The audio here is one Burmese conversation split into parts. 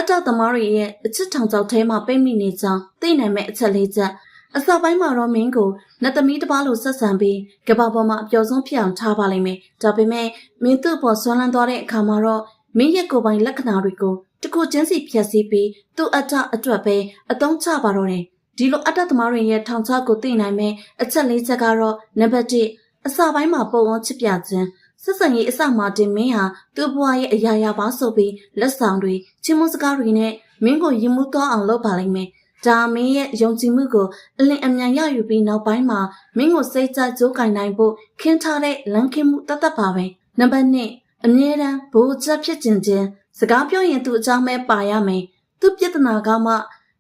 တသမားတွေရဲ့အချစ်ထောင်ချောက်ထဲမှာပိတ်မိနေကြောင်းသိနိုင်မဲ့အချက်လေးချက်အစပိုင်းမှာတော့မင်းကိုနှစ်သမီးတစ်ပါးလိုဆက်ဆံပြီးကဘာပေါ်မှာအပျော်ဆုံးဖြစ်အောင်ထားပါလိမ့်မယ်ဒါပေမဲ့မင်းသူ့ပေါ်ဆွမ်းလန်းသွားတဲ့အခါမှာတော့မင်းရဲ့ကိုယ်ပိုင်လက္ခဏာတွေကိုတခုချင်းစီဖြတ်စည်းပြီးသူ့အတွက်ပဲအသုံးချပါတော့တယ်ဒီလိုအတ္တသမားတွေရဲ့ထောင်ချောက်ကိုသိနိုင်မဲ့အချက်လေးချက်ကတော့နံပါတ်1အစပိုင်းမှာပုံဝန်းချစ်ပြခြင်းဆက်ဆံရေးအစမှာတင်မင်းဟာသူ့ဘဝရဲ့အရာပါဆိုပြီးလက်ဆောင်တွေချင်းမစကားတွေနဲ့မင်းကိုရင်မှုသွားအောင်လုပ်ပါလိမ့်မယ်ဒါမင်းရဲ့ယုံကြည်မှုကိုအလင်းအမြန်ရယူပြီးနောက်ပိုင်းမှာမင်းကိုစိတ်ချကြိုးကင်နိုင်ဖို့ခင်းထားတဲ့လမ်းခင်းမှုတတ်ပါပဲနံပါတ်2အမြဲတမ်းဘိုးချက်ဖြစ်ခြင်းစကားပြောရင်သူ့အကြောင်းပဲပါရမယ်သူ့ပြဿနာကမှ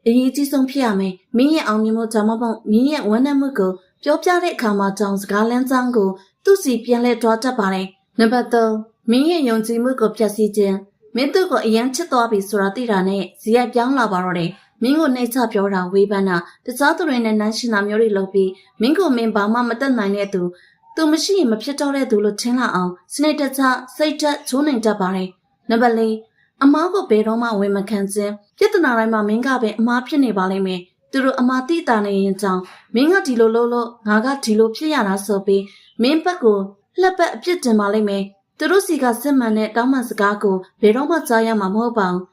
အရေးကြီးဆုံးဖြစ်ရမယ်မင်းရဲ့အောင်မြင်မှုဒါမှမဟုတ်မင်းရဲ့ဝမ်းနည်းမှုကိုပြောပြတဲ့အခါမှာကြောင်စကားလမ်းကြောင်းကိုသူ့စီပြန်လဲတွားတတ်ပါတယ်နံပါတ်3မင်းရဲ့ယုံကြည်မှုကိုဖျက်ဆီးခြင်းမင်းတို့ကိုအယမ်းချစ်သွားပြီဆိုတာသိတာနဲ့ဇီရိုက်ပြောင်းလာပါတော့တယ်မင်းကိုနှိမ့်ချပြောတာဝေးပန်းတာတခြားသူတွေနဲ့နှမ်းရှင်တာမျိုးတွေလုပ်ပြီးမင်းကိုမင်းဘာမှမတတ်နိုင်တဲ့သူမရှိရင်မဖြစ်တော့တဲ့သူလို့ထင်လာအောင်စနေတခြားစိတ်သက်ချိုးနှိမ်တတ်ပါတယ်နံပါတ်4အမားကိုဘယ်တော့မှဝင်မခံခြင်းပြဿနာတိုင်းမှာမင်းကပဲအမားဖြစ်နေပါလိမ့်မယ်သူတို့အမားတိတာနေရင်ကြောင့်မင်းကဒီလိုလုပ်လို့ငါကဒီလိုဖြစ်ရတာဆိုပြီးမင်းဘက်ကိုလှက်ပတ်အပြစ်တင်ပါလိမ့်မယ်သူတို့စီကစစ်မှန်တဲ့တောင်းပန်စကားကိုဘယ်တော့မှကြားရမှာမဟုတ်ပါဘူး